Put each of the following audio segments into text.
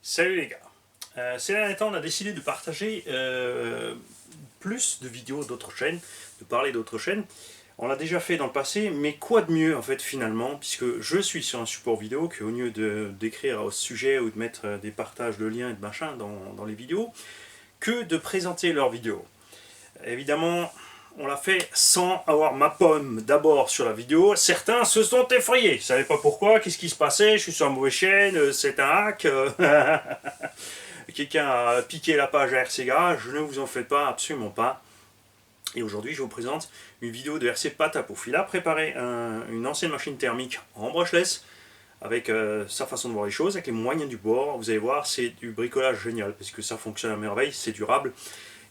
Salut les gars. Ces derniers temps, on a décidé de partager plus de vidéos d'autres chaînes, de parler d'autres chaînes. On l'a déjà fait dans le passé, mais quoi de mieux en fait finalement, puisque je suis sur un support vidéo, qu'au lieu d'écrire au sujet ou de mettre des partages de liens et de machin dans les vidéos, que de présenter leurs vidéos. Évidemment, on l'a fait sans avoir ma pomme d'abord sur la vidéo. Certains se sont effrayés. Ils ne savaient pas pourquoi, qu'est-ce qui se passait, je suis sur une mauvaise chaîne, c'est un hack. Quelqu'un a piqué la page RC Garage, ne vous en faites pas, absolument pas. Et aujourd'hui, je vous présente une vidéo de RC Patapouf. Il a préparé une ancienne machine thermique en brushless, avec sa façon de voir les choses, avec les moyens du bord. Vous allez voir, c'est du bricolage génial, parce que ça fonctionne à merveille, c'est durable.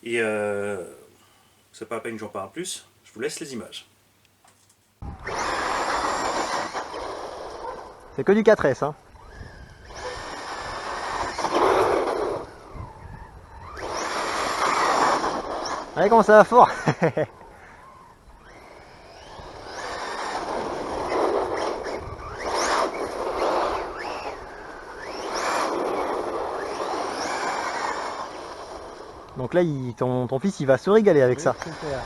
Et c'est pas la peine que j'en parle plus, je vous laisse les images. C'est que du 4S, hein. Allez, comment ça va fort. Donc là, ton fils, il va se régaler avec ça. Super.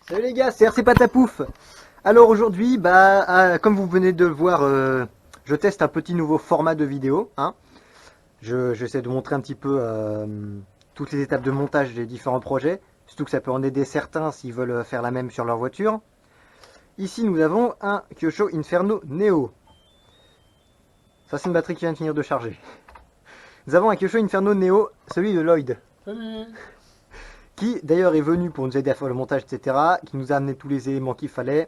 Salut les gars, c'est RC Patapouf. Alors aujourd'hui, comme vous venez de le voir, je teste un petit nouveau format de vidéo. Hein. J'essaie de montrer un petit peu toutes les étapes de montage des différents projets. Surtout que ça peut en aider certains s'ils veulent faire la même sur leur voiture. Ici, nous avons un Kyosho Inferno Neo. Ça, c'est une batterie qui vient de finir de charger. Nous avons un Kyosho Inferno Neo, celui de Lloyd. Qui d'ailleurs est venu pour nous aider à faire le montage, etc. Qui nous a amené tous les éléments qu'il fallait.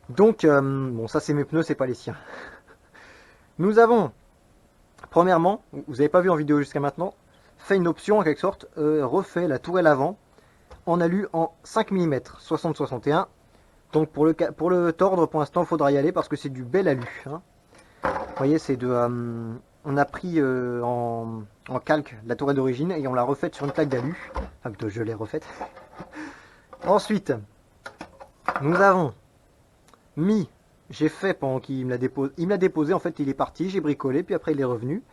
Donc, bon, ça c'est mes pneus, c'est pas les siens. Nous avons, premièrement, vous n'avez pas vu en vidéo jusqu'à maintenant, fait une option en quelque sorte, refait la tourelle avant en alu en 5 mm, 60-61. Donc pour le tordre, pour l'instant, il faudra y aller parce que c'est du bel alu. Hein. Vous voyez, c'est de... on a pris en calque la tourelle d'origine et on l'a refaite sur une plaque d'alu. Enfin plutôt je l'ai refaite. Ensuite, nous avons mis, j'ai fait pendant qu'il me l'a déposé. Il me l'a déposé, en fait il est parti, j'ai bricolé, puis après il est revenu.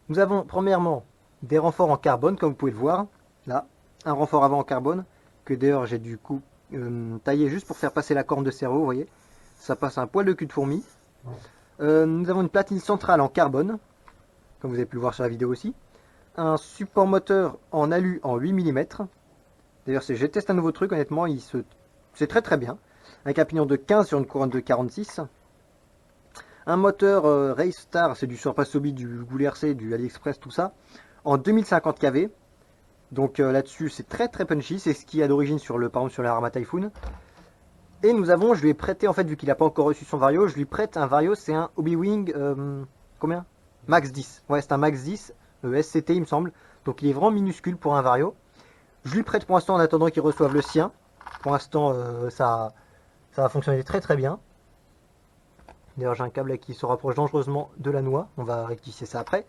Nous avons premièrement des renforts en carbone, comme vous pouvez le voir. Là, un renfort avant en carbone, que d'ailleurs j'ai du coup taillé juste pour faire passer la corne de cerveau, vous voyez. Ça passe un poil de cul de fourmi. Nous avons une platine centrale en carbone, comme vous avez pu le voir sur la vidéo aussi. Un support moteur en alu en 8 mm. D'ailleurs, j'ai testé un nouveau truc, honnêtement, c'est très très bien. Avec un pignon de 15 sur une couronne de 46. Un moteur Race Star, c'est du Surpass-Hobby, du Goulet RC, du AliExpress, tout ça, en 2050 kV. Donc là-dessus, c'est très très punchy. C'est ce qu'il y a d'origine sur par exemple sur la Arma Typhoon. Et nous avons, je lui ai prêté, en fait, vu qu'il n'a pas encore reçu son Vario, je lui prête un Vario, c'est un Hobby-Wing, combien Max 10. Ouais, c'est un Max 10, SCT, il me semble. Donc il est vraiment minuscule pour un Vario. Je lui prête pour l'instant en attendant qu'il reçoive le sien. Pour l'instant, ça va fonctionner très très bien. D'ailleurs, j'ai un câble qui se rapproche dangereusement de la noix. On va rectifier ça après.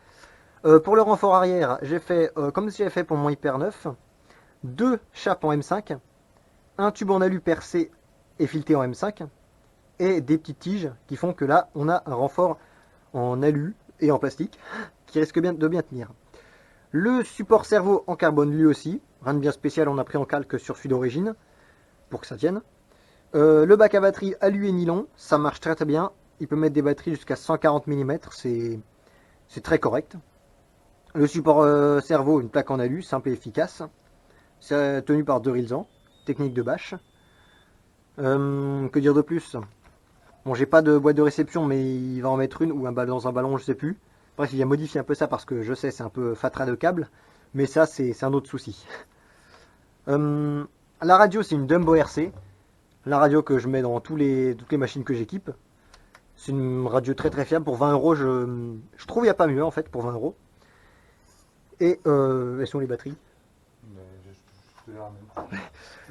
Pour le renfort arrière, j'ai fait, comme j'avais fait pour mon Hyper 9, 2 chapes en M5, un tube en alu percé et fileté en M5, et des petites tiges qui font que là, on a un renfort en alu et en plastique qui risque de bien tenir. Le support cerveau en carbone lui aussi, rien de bien spécial, on a pris en calque sur celui d'origine pour que ça tienne. Le bac à batterie alu et nylon, ça marche très très bien. Il peut mettre des batteries jusqu'à 140 mm, c'est très correct. Le support cerveau, une plaque en alu, simple et efficace. C'est tenu par 2 Rilsan, technique de bâche. Que dire de plus? Bon, j'ai pas de boîte de réception, mais il va en mettre une ou dans un ballon, je sais plus. Bref, il a modifié un peu ça parce que je sais, c'est un peu fatras de câble. Mais ça, c'est un autre souci. La radio, c'est une Dumbo RC. La radio que je mets dans toutes les machines que j'équipe. C'est une radio très très fiable. Pour 20 euros, je trouve qu'il n'y a pas mieux en fait pour 20 euros. Et elles sont les batteries.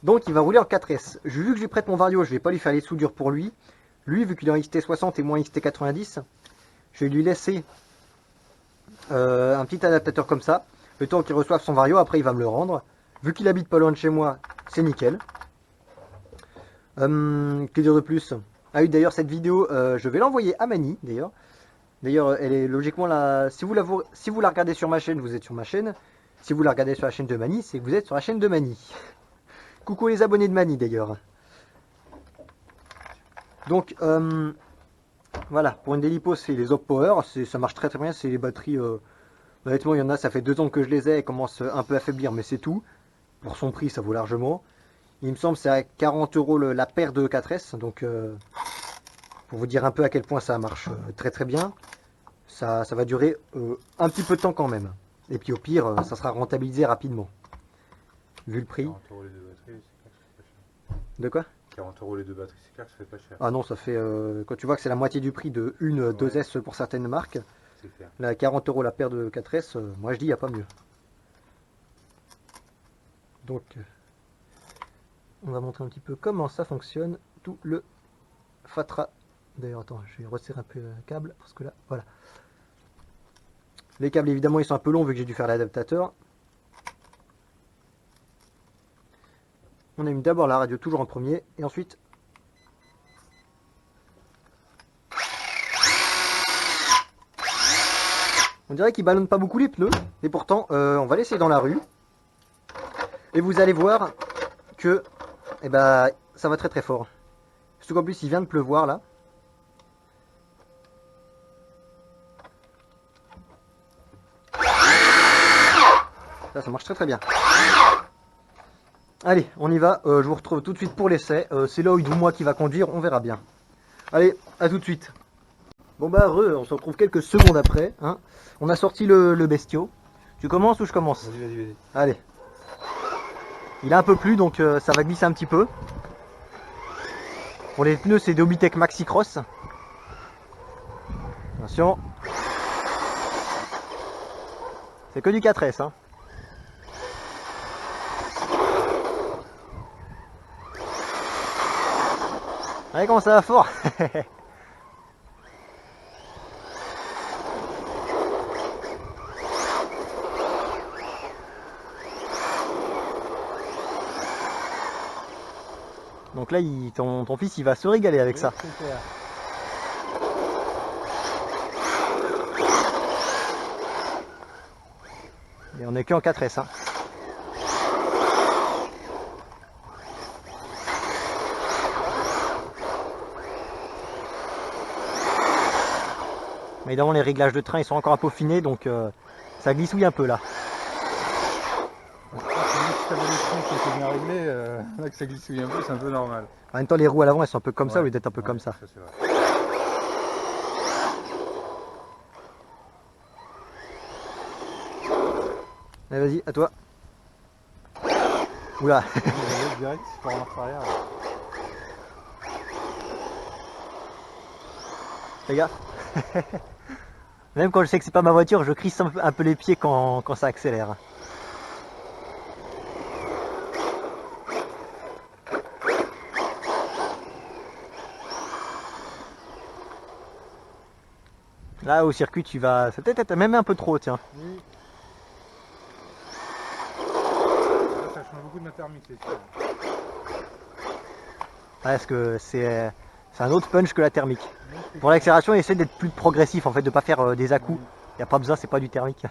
Donc il va rouler en 4S. Vu que je lui prête mon Vario, je vais pas lui faire les soudures pour lui. Lui, vu qu'il est en XT60 et moins XT90, je vais lui laisser un petit adaptateur comme ça. Le temps qu'il reçoive son Vario, après il va me le rendre. Vu qu'il habite pas loin de chez moi, c'est nickel. Que dire de plus? Ah oui, d'ailleurs cette vidéo, je vais l'envoyer à Mani d'ailleurs. D'ailleurs, elle est logiquement là. Si vous la regardez sur ma chaîne, vous êtes sur ma chaîne. Si vous la regardez sur la chaîne de Mani, c'est que vous êtes sur la chaîne de Mani. Coucou les abonnés de Mani d'ailleurs. Donc voilà, pour une Delipo, c'est les Op Power, ça marche très très bien. C'est les batteries. Honnêtement, il y en a, ça fait 2 ans que je les ai, elles commencent un peu à faiblir, mais c'est tout. Pour son prix, ça vaut largement. Il me semble que c'est à 40 € la paire de 4S, donc pour vous dire un peu à quel point ça marche très très bien. Ça va durer un petit peu de temps quand même. Et puis au pire, ça sera rentabilisé rapidement. Vu le prix. 40 € les 2 batteries, c'est clair que ça fait pas cher. De quoi? 40 € les 2 batteries, c'est clair que ça fait pas cher. Ah non, ça fait. Quand tu vois que c'est la moitié du prix de une 2S pour certaines marques, C'est clair. là 40 € la paire de 4S, moi je dis il n'y a pas mieux. Donc, on va montrer un petit peu comment ça fonctionne, tout le Fatra. D'ailleurs, attends, je vais resserrer un peu le câble, parce que là, voilà. Les câbles, évidemment, ils sont un peu longs vu que j'ai dû faire l'adaptateur. On a mis d'abord la radio toujours en premier, et ensuite... On dirait qu'il ballonne pas beaucoup les pneus, et pourtant, on va l'essayer dans la rue. Et vous allez voir que et ben ça va très très fort. Surtout qu'en plus il vient de pleuvoir là. Ça marche très très bien. Allez, on y va. Je vous retrouve tout de suite pour l'essai. C'est Lloyd ou moi qui va conduire, on verra bien. Allez, à tout de suite. Bon bah on se retrouve quelques secondes après. Hein. On a sorti le bestiau. Tu commences ou je commence? Vas-y. Allez. Il a un peu plu donc ça va glisser un petit peu. Pour les pneus c'est Dobitech Maxi Cross. Attention. C'est que du 4S. Hein. Allez, comment ça va fort. Donc là, ton fils, il va se régaler avec ça. Et on n'est que en 4S. Hein. Mais évidemment, les réglages de train, ils sont encore un peu peaufinés, donc ça glissouille un peu là. Si t'avais les freins qui étaient bien réglés, là que ça glissouille un peu, c'est un peu normal. En même temps, les roues à l'avant, elles sont un peu comme ça, au lieu d'être un peu comme ça. C'est vrai. Allez, vas-y, à toi. Oula. Direct, si tu en marche arrière. Fais gaffe. Même quand je sais que c'est pas ma voiture, je crisse un peu les pieds quand ça accélère. Là au circuit tu vas... Ça peut-être être même un peu trop, tiens. Oui. Ça change beaucoup de la thermique, c'est sûr. Parce que c'est un autre punch que la thermique. Pour l'accélération, essaie d'être plus progressif en fait, de pas faire des à-coups. Il n'y a pas besoin, c'est pas du thermique.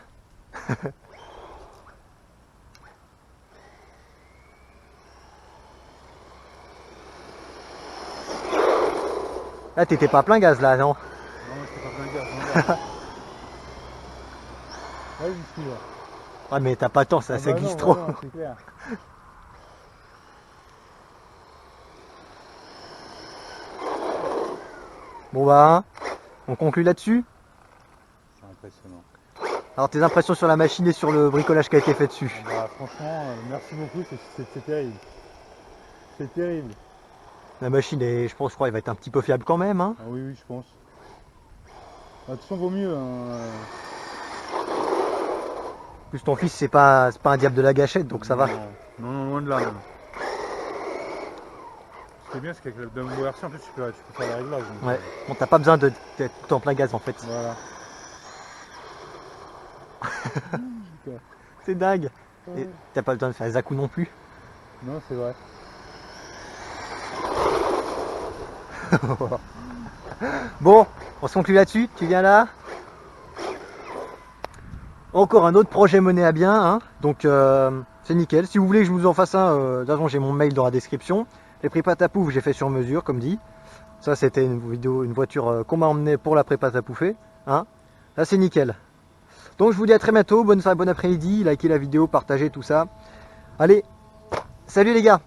Là t'étais pas à plein gaz là, non? Non, c'était pas plein de gaz. Ouais, j'y suis là. Ah mais t'as pas le temps, ça glisse non, trop. Non, c'est clair. Bon bah, on conclut là-dessus. C'est impressionnant. Alors tes impressions sur la machine et sur le bricolage qui a été fait dessus? Bah, franchement, merci beaucoup, c'est terrible. C'est terrible. La machine est, je crois, elle va être un petit peu fiable quand même. Hein. Ah oui, je pense. De toute façon, vaut mieux. Hein. En plus ton fils c'est pas un diable de la gâchette donc ça va. Non, loin de là même. Ce qui est bien, c'est qu'avec le WRC, en plus, tu peux faire les réglages. Donc, Ouais, bon t'as pas besoin d'être tout en plein gaz en fait. Voilà. C'est dingue. Et t'as pas le temps de faire les à-coups non plus. Non, c'est vrai. Bon, on se conclut là-dessus, tu viens là. Encore un autre projet mené à bien, hein. Donc c'est nickel. Si vous voulez que je vous en fasse un, de toute façon j'ai mon mail dans la description. Les prépas à pouf, j'ai fait sur mesure, comme dit. Ça c'était une voiture qu'on m'a emmenée pour la prépa à pouffer. Hein. Là c'est nickel. Donc je vous dis à très bientôt, bonne après-midi, likez la vidéo, partagez tout ça. Allez, salut les gars!